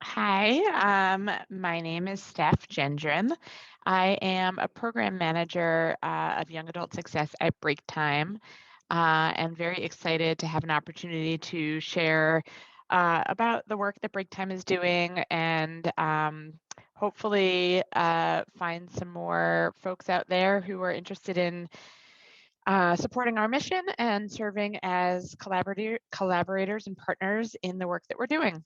Hi, my name is Steph Gendron. I am a program manager of young adult success at Breaktime, and very excited to have an opportunity to share about the work that Breaktime is doing and hopefully find some more folks out there who are interested in supporting our mission and serving as collaborators and partners in the work that we're doing.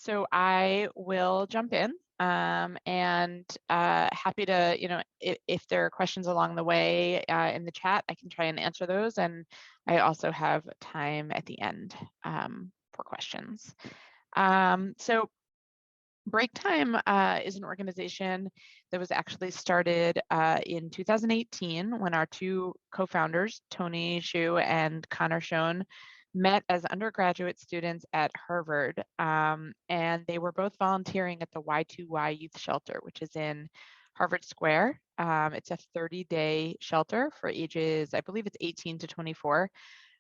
So I will jump in and happy to, if there are questions along the way in the chat, I can try and answer those. And I also have time at the end for questions. So Breaktime is an organization that was actually started in 2018 when our two co-founders, Tony Shu and Connor Schoen, met as undergraduate students at Harvard. And they were both volunteering at the Y2Y Youth Shelter, which is in Harvard Square. It's a 30-day shelter for ages, I believe it's 18 to 24.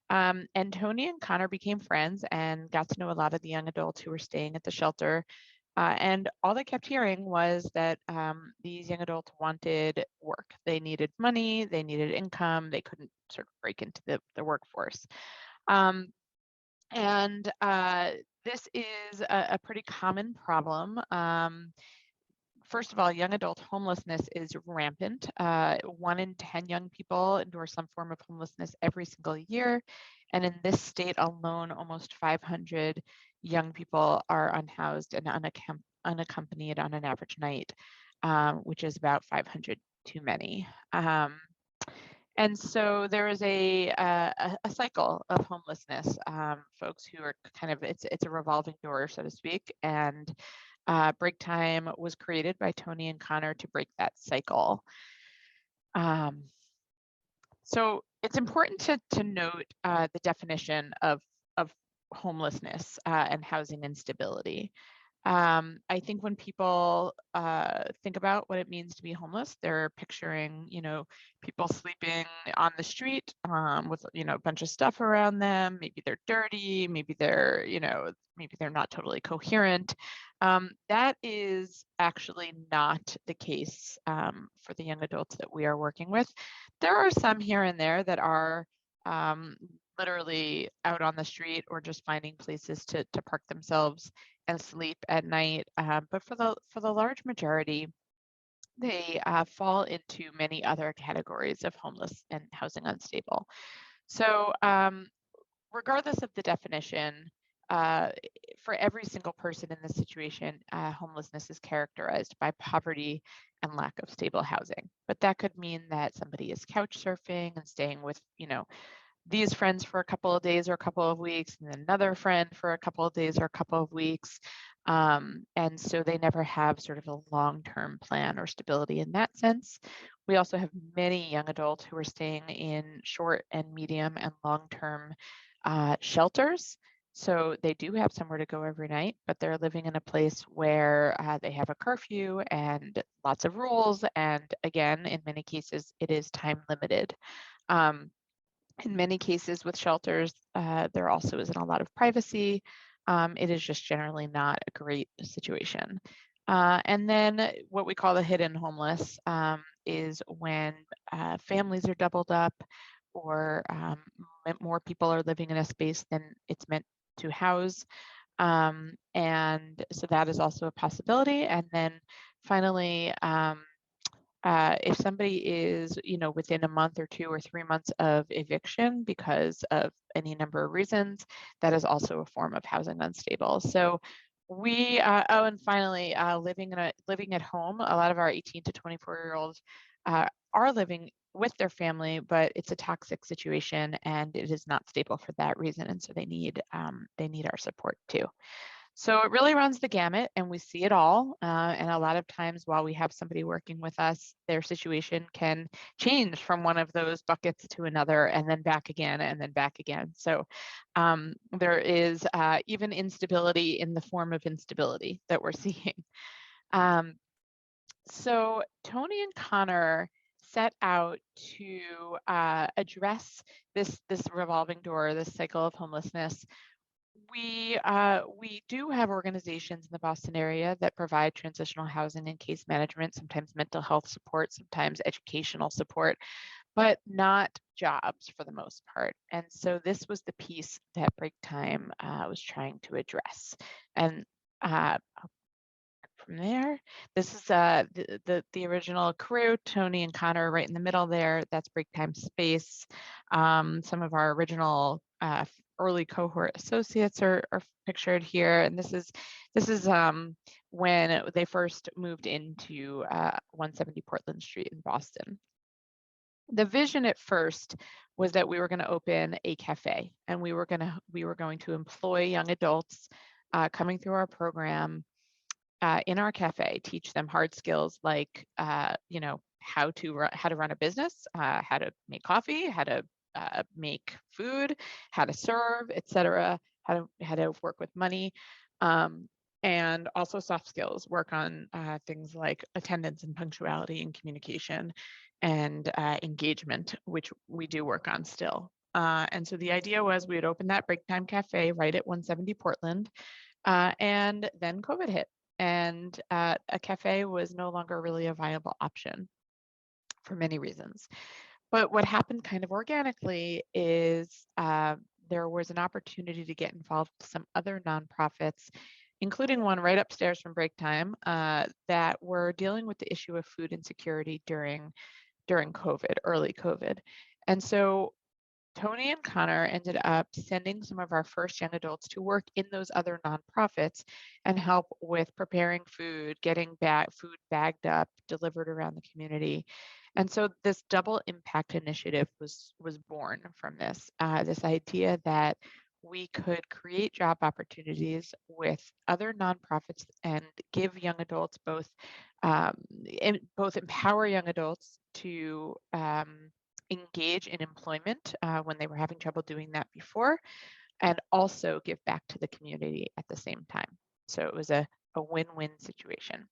And Tony and Connor became friends and got to know a lot of the young adults who were staying at the shelter. And all they kept hearing was that these young adults wanted work. They needed money, they needed income, they couldn't sort of break into the workforce. Um, and this is a pretty common problem. First of all, young adult homelessness is rampant. 1 in 10 young people endure some form of homelessness every single year. And in this state alone, almost 500 young people are unhoused and unaccompanied on an average night, which is about 500 too many. And so there is a cycle of homelessness, folks who are kind of, it's a revolving door, so to speak. And Breaktime was created by Tony and Connor to break that cycle. So it's important to note the definition of homelessness and housing instability. I think when people think about what it means to be homeless, they're picturing, people sleeping on the street with, a bunch of stuff around them. Maybe they're dirty. Maybe maybe they're not totally coherent. That is actually not the case for the young adults that we are working with. There are some here and there that are um, literally out on the street or just finding places to park themselves and sleep at night. But for the large majority, they fall into many other categories of homeless and housing unstable. So regardless of the definition, uh, for every single person in this situation, homelessness is characterized by poverty and lack of stable housing. But that could mean that somebody is couch surfing and staying with, these friends for a couple of days or a couple of weeks, and then another friend for a couple of days or a couple of weeks. And so they never have sort of a long-term plan or stability in that sense. We also have many young adults who are staying in short and medium and long-term shelters. So they do have somewhere to go every night, but they're living in a place where they have a curfew and lots of rules. And again, in many cases, it is time limited. Um, in many cases with shelters, there also isn't a lot of privacy. It is just generally not a great situation. And then what we call the hidden homeless is when families are doubled up or more people are living in a space than it's meant to house. And so that is also a possibility. And then finally, if somebody is, within a month or 2 or 3 months of eviction because of any number of reasons, that is also a form of housing unstable. So and finally, living at home. A lot of our 18 to 24-year-olds are living with their family, but it's a toxic situation and it is not stable for that reason. And so they need our support too. So it really runs the gamut and we see it all. And a lot of times while we have somebody working with us, their situation can change from one of those buckets to another and then back again and then back again. So there is even instability in the form of instability that we're seeing. So Tony and Connor set out to address this revolving door, this cycle of homelessness we do have organizations in the Boston area that provide transitional housing and case management, sometimes mental health support, sometimes educational support, but not jobs for the most part. And so this was the piece that Breaktime was trying to address. And from there, this is the original crew, Tony and Connor right in the middle there. That's Breaktime Space. Some of our original early cohort associates are pictured here, and this is when they first moved into 170 Portland Street in Boston. The vision at first was that we were going to open a cafe, and we were going to employ young adults coming through our program in our cafe, teach them hard skills like how to run a business, how to make coffee, how to make food, how to serve, etc., how to work with money, and also soft skills, work on things like attendance and punctuality and communication and engagement, which we do work on still. And so the idea was we would open that Breaktime Cafe right at 170 Portland, and then COVID hit, and a cafe was no longer really a viable option for many reasons. But what happened kind of organically is there was an opportunity to get involved with some other nonprofits, including one right upstairs from Breaktime, that were dealing with the issue of food insecurity during COVID, early COVID. And so Tony and Connor ended up sending some of our first young adults to work in those other nonprofits and help with preparing food, getting food bagged up, delivered around the community. And so this double impact initiative was born from this idea that we could create job opportunities with other nonprofits and give young adults both empower young adults to engage in employment when they were having trouble doing that before, and also give back to the community at the same time. So it was a win-win situation.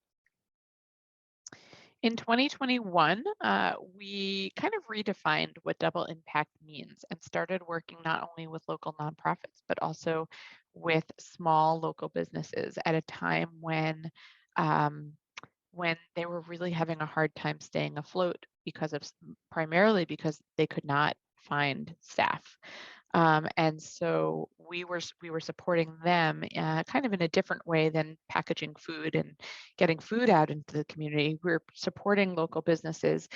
In 2021, we kind of redefined what double impact means and started working not only with local nonprofits, but also with small local businesses at a time when they were really having a hard time staying afloat primarily because they could not find staff. And so we were supporting them kind of in a different way than packaging food and getting food out into the community. We're supporting local businesses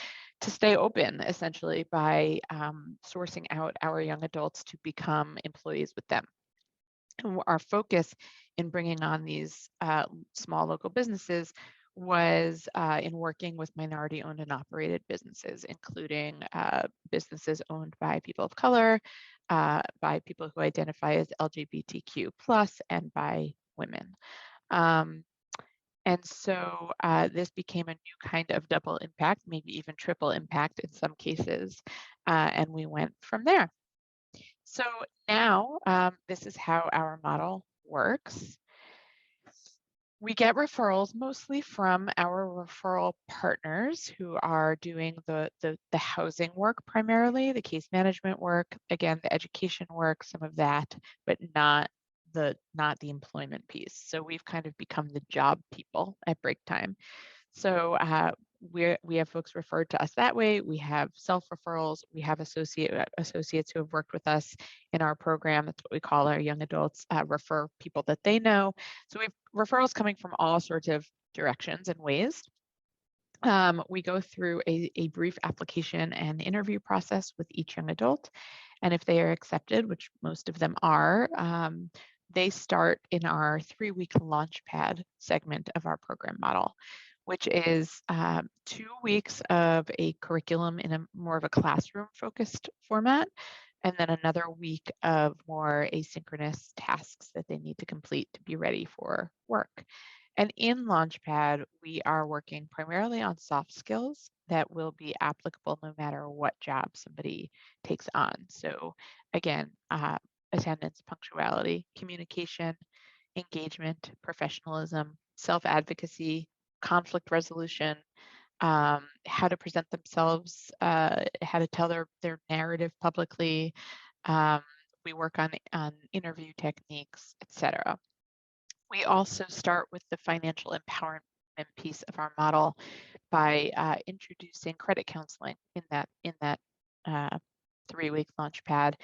to stay open, essentially, by sourcing out our young adults to become employees with them. And our focus in bringing on these small local businesses was in working with minority-owned and operated businesses, including businesses owned by people of color, by people who identify as LGBTQ+, and by women. And so this became a new kind of double impact, maybe even triple impact in some cases, and we went from there. So now this is how our model works. We get referrals mostly from our referral partners who are doing the housing work primarily, the case management work, again, the education work, some of that, but not the employment piece. So we've kind of become the job people at Breaktime. So we have folks referred to us that way. We have self-referrals. We have associates who have worked with us in our program. That's what we call our young adults, refer people that they know. So we have referrals coming from all sorts of directions and ways. We go through a brief application and interview process with each young adult. And if they are accepted, which most of them are, they start in our 3-week Launchpad segment of our program model, which is 2 weeks of a curriculum in a more of a classroom focused format, and then another week of more asynchronous tasks that they need to complete to be ready for work. And in Launchpad, we are working primarily on soft skills that will be applicable no matter what job somebody takes on. So again, attendance, punctuality, communication, engagement, professionalism, self-advocacy, conflict resolution, how to present themselves, how to tell their narrative publicly, We work on interview techniques, etc. We also start with the financial empowerment piece of our model by introducing credit counseling in that 3-week launch pad,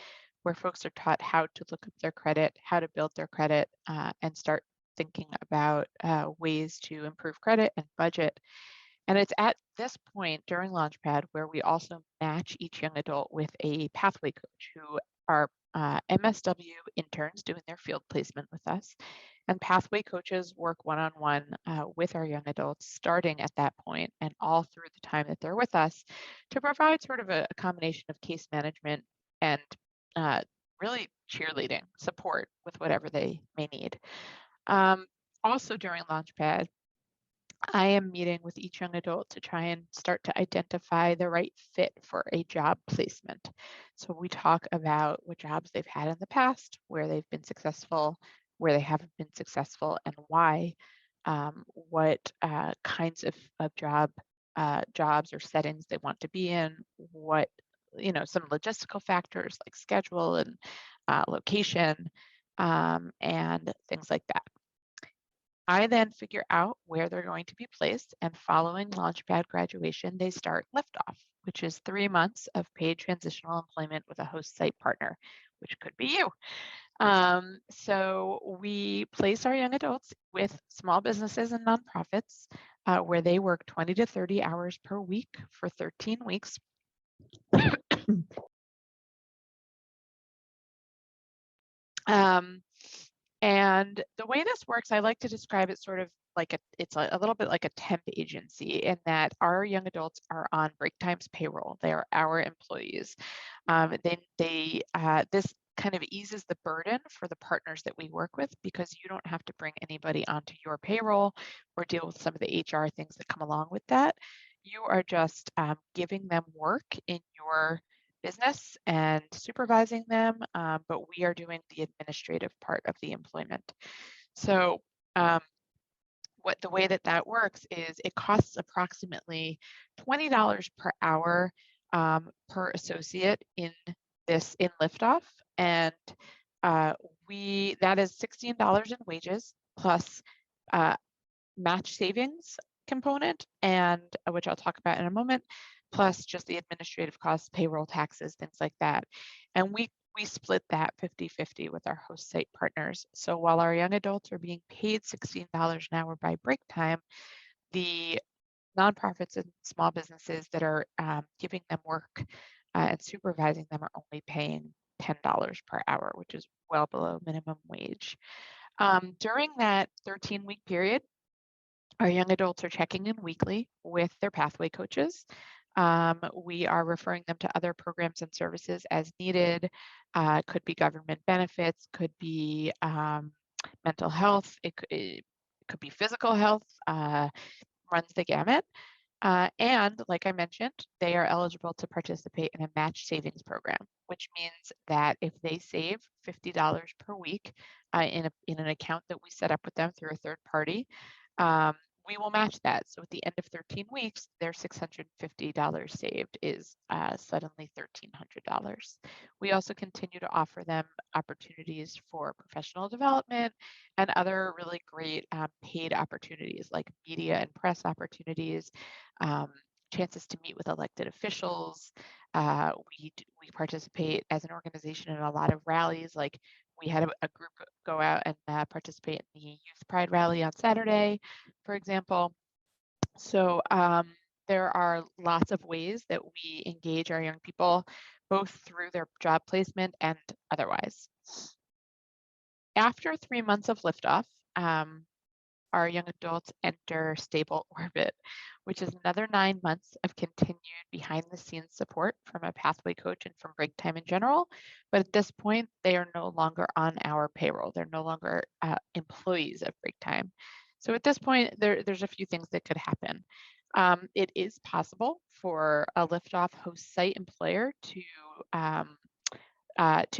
where folks are taught how to look up their credit, how to build their credit, and start thinking about ways to improve credit and budget. And it's at this point during Launchpad where we also match each young adult with a pathway coach who are MSW interns doing their field placement with us. And pathway coaches work one-on-one with our young adults starting at that point and all through the time that they're with us to provide sort of a combination of case management and uh, really cheerleading support with whatever they may need. Um, Also during Launchpad, I am meeting with each young adult to try and start to identify the right fit for a job placement. So we talk about what jobs they've had in the past, where they've been successful, where they haven't been successful, and why. What kinds of jobs or settings they want to be in, what some logistical factors like schedule and location, and things like that. I then figure out where they're going to be placed, and following Launchpad graduation, they start liftoff, which is 3 months of paid transitional employment with a host site partner, which could be you. So we place our young adults with small businesses and nonprofits where they work 20 to 30 hours per week for 13 weeks. Um, And the way this works, I like to describe it sort of like it's a little bit like a temp agency in that our young adults are on Breaktime's payroll. They are our employees. This kind of eases the burden for the partners that we work with because you don't have to bring anybody onto your payroll or deal with some of the HR things that come along with that. You are just giving them work in your business and supervising them, but we are doing the administrative part of the employment. So um, what the way that works is it costs approximately $20 per hour per associate in liftoff, and uh, we that is $16 in wages plus uh, match savings component, and which I'll talk about in a moment, plus just the administrative costs, payroll taxes, things like that. And we split that 50-50 with our host site partners. So while our young adults are being paid $16 an hour by break time, the nonprofits and small businesses that are giving them work and supervising them are only paying $10 per hour, which is well below minimum wage. During that 13-week period, our young adults are checking in weekly with their pathway coaches. We are referring them to other programs and services as needed. Could be government benefits, could be mental health, it could be physical health, runs the gamut. And like I mentioned, they are eligible to participate in a match savings program, which means that if they save $50 per week in an account that we set up with them through a third party, um, we will match that. So at the end of 13 weeks, their $650 saved is suddenly $1,300. We also continue to offer them opportunities for professional development and other really great paid opportunities like media and press opportunities, um, chances to meet with elected officials. We participate as an organization in a lot of rallies. Like we had a group go out and participate in the Youth Pride Rally on Saturday, for example. So there are lots of ways that we engage our young people, both through their job placement and otherwise. After 3 months of liftoff, our young adults enter stable orbit, which is another 9 months of continued behind the scenes support from a pathway coach and from Breaktime in general. But at this point, they are no longer on our payroll. They're no longer employees of Breaktime. So at this point, there's a few things that could happen. It is possible for a liftoff host site employer to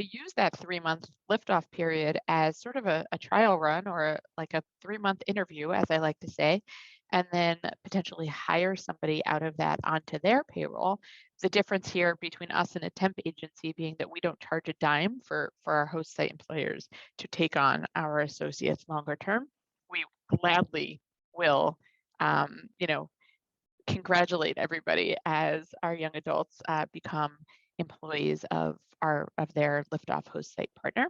use that 3-month liftoff period as sort of a trial run or like a 3-month interview, as I like to say, and then potentially hire somebody out of that onto their payroll. The difference here between us and a temp agency being that we don't charge a dime for our host site employers to take on our associates longer term. We gladly will, you know, congratulate everybody as our young adults become employees of their liftoff host site partner.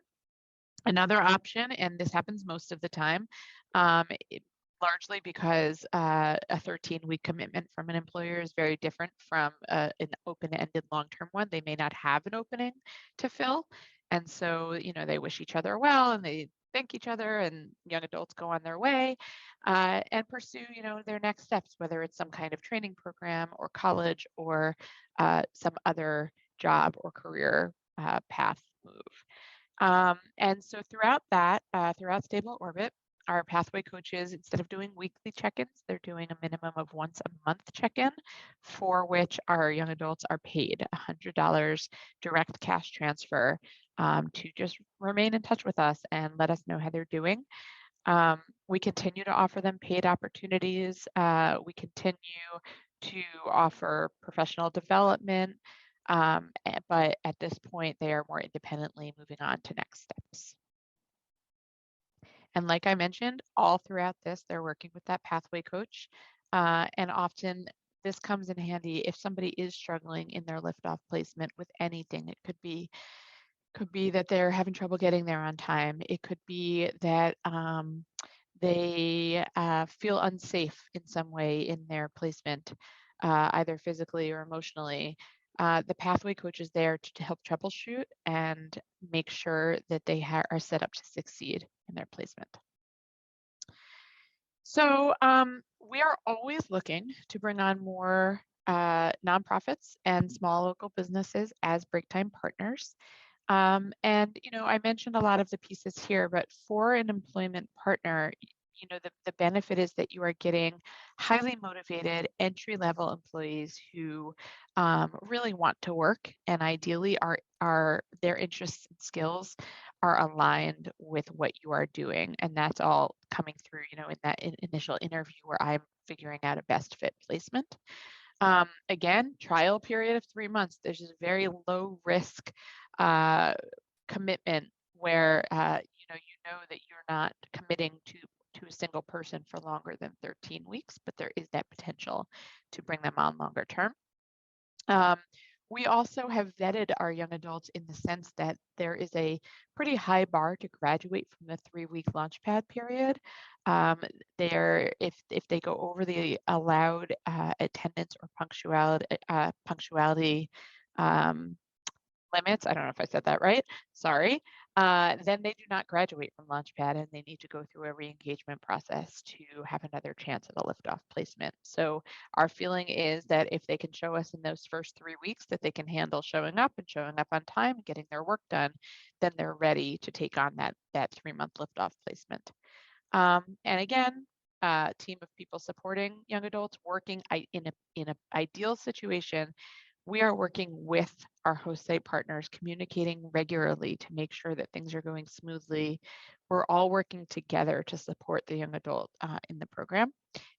Another option, and this happens most of the time, largely because a 13-week commitment from an employer is very different from an open-ended long-term one. They may not have an opening to fill, and so they wish each other well and they thank each other, and young adults go on their way and pursue their next steps, whether it's some kind of training program or college or some other job or career path move. And so throughout Stable Orbit, our pathway coaches, instead of doing weekly check-ins, they're doing a minimum of once a month check-in, for which our young adults are paid $100 direct cash transfer to just remain in touch with us and let us know how they're doing. We continue to offer them paid opportunities. We continue to offer professional development, but at this point, they are more independently moving on to next steps. And like I mentioned, all throughout this, they're working with that pathway coach. And often this comes in handy if somebody is struggling in their liftoff placement with anything. It could be that they're having trouble getting there on time. It could be that they feel unsafe in some way in their placement, either physically or emotionally. The pathway coach is there to help troubleshoot and make sure that they are set up to succeed in their placement. So we are always looking to bring on more nonprofits and small local businesses as Breaktime partners. And I mentioned a lot of the pieces here, but for an employment partner, the benefit is that you are getting highly motivated entry-level employees who really want to work, and ideally are their interests and skills are aligned with what you are doing, and that's all coming through in that initial interview where I'm figuring out a best fit placement. Again, trial period of 3 months. There's a very low risk commitment where you know that you're not committing to a single person for longer than 13 weeks, but there is that potential to bring them on longer term. We also have vetted our young adults in the sense that there is a pretty high bar to graduate from the 3-week launchpad period. If they go over the allowed attendance or punctuality limits, I don't know if I said that right, sorry, then they do not graduate from Launchpad and they need to go through a re-engagement process to have another chance at a liftoff placement. So our feeling is that if they can show us in those first 3 weeks that they can handle showing up on time and getting their work done, then they're ready to take on that 3-month liftoff placement. And again, a team of people supporting young adults working in an ideal situation. We are working with our host site partners, communicating regularly to make sure that things are going smoothly. We're all working together to support the young adult in the program.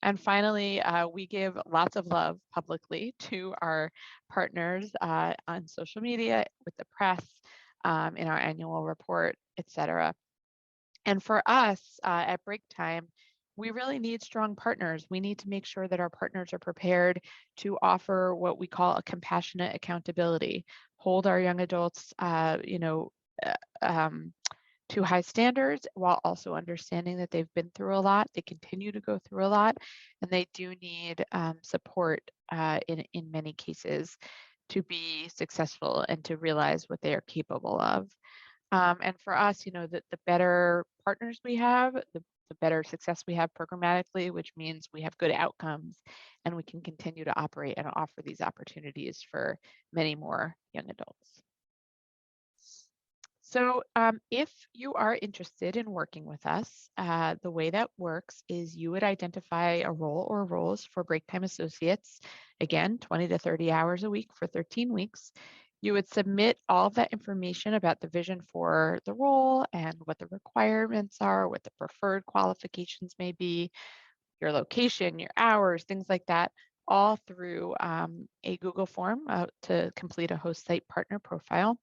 And finally, we give lots of love publicly to our partners on social media, with the press, in our annual report, etc. And for us at Breaktime, we really need strong partners. We need to make sure that our partners are prepared to offer what we call a compassionate accountability, hold our young adults, to high standards while also understanding that they've been through a lot. They continue to go through a lot, and they do need support in many cases to be successful and to realize what they are capable of. And for us, the better partners we have, the better success we have programmatically, which means we have good outcomes and we can continue to operate and offer these opportunities for many more young adults. So if you are interested in working with us, the way that works is you would identify a role or roles for Breaktime Associates, again, 20 to 30 hours a week for 13 weeks. You would submit all of that information about the vision for the role and what the requirements are, what the preferred qualifications may be. your location, your hours, things like that, all through a Google form to complete a host site partner profile.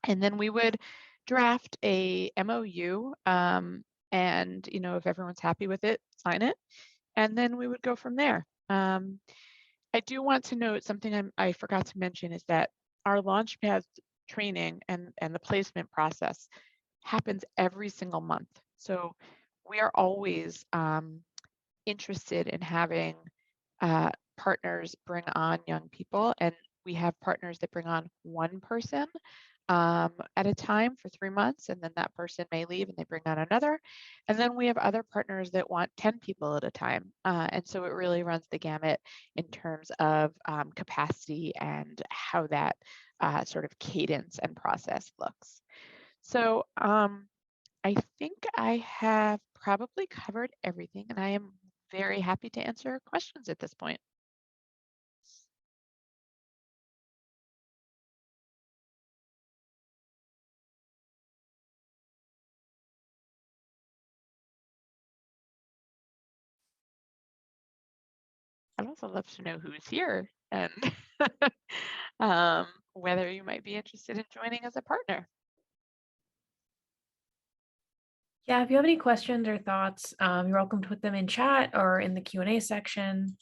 And then we would draft a MOU, and if everyone's happy with it, sign it, and then we would go from there. I do want to note something I forgot to mention is that our Launchpad training and the placement process happens every single month. So we are always interested in having partners bring on young people, and we have partners that bring on one person at a time for 3 months, and then that person may leave and they bring on another. And then we have other partners that want 10 people at a time. And so it really runs the gamut in terms of capacity and how that sort of cadence and process looks. So I think I have probably covered everything, and I am very happy to answer questions at this point. I'd also love to know who's here and whether you might be interested in joining as a partner. Yeah, if you have any questions or thoughts, you're welcome to put them in chat or in the Q&A section.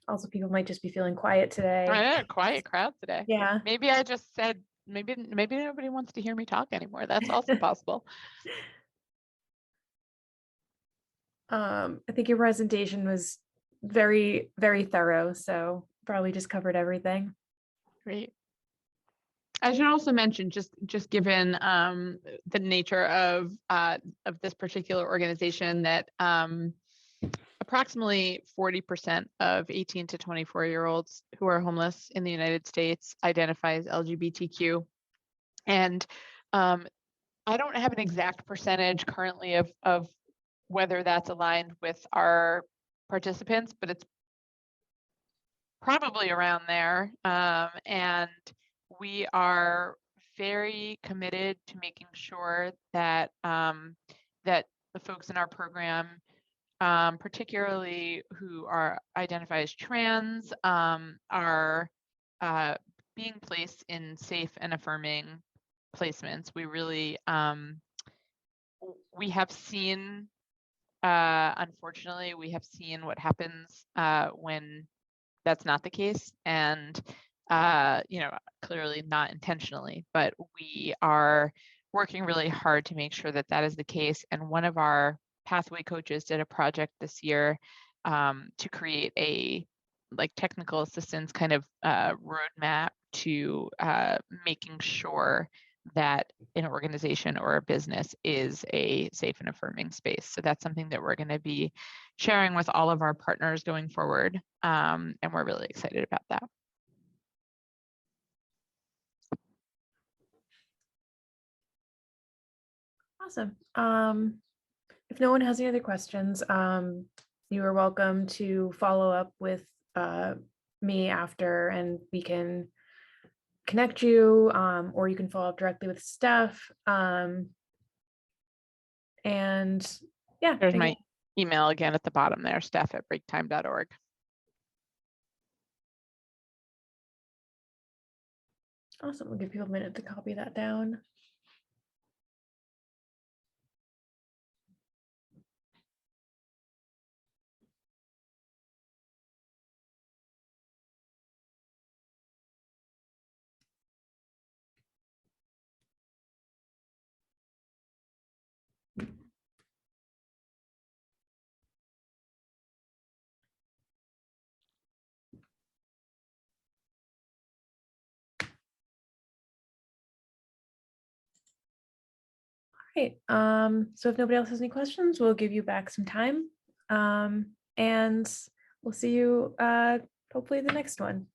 Also, people might just be feeling quiet today. Yeah, quiet crowd today. Yeah. Maybe I just said, maybe nobody wants to hear me talk anymore. That's also possible. I think your presentation was very, very thorough, so probably just covered everything. Great. I should also mention, just given the nature of this particular organization, that approximately 40% of 18 to 24-year-olds who are homeless in the United States identify as LGBTQ. And I don't have an exact percentage currently of whether that's aligned with our participants, but it's probably around there. And we are very committed to making sure that that the folks in our program, particularly who are identified as trans, are being placed in safe and affirming placements. We really we have seen, unfortunately, we have seen what happens when that's not the case, and clearly not intentionally, but we are working really hard to make sure that that is the case. And one of our pathway coaches did a project this year to create a technical assistance kind of roadmap to making sure that an organization or a business is a safe and affirming space. So that's something that we're going to be sharing with all of our partners going forward. And we're really excited about that. Awesome. If no one has any other questions, you are welcome to follow up with me after, and we can connect you, or you can follow up directly with Steph. And yeah, There's my email again at the bottom there, steph@breaktime.org. Awesome. We'll give people a minute to copy that down. Great. So if nobody else has any questions, we'll give you back some time. And we'll see you hopefully the next one.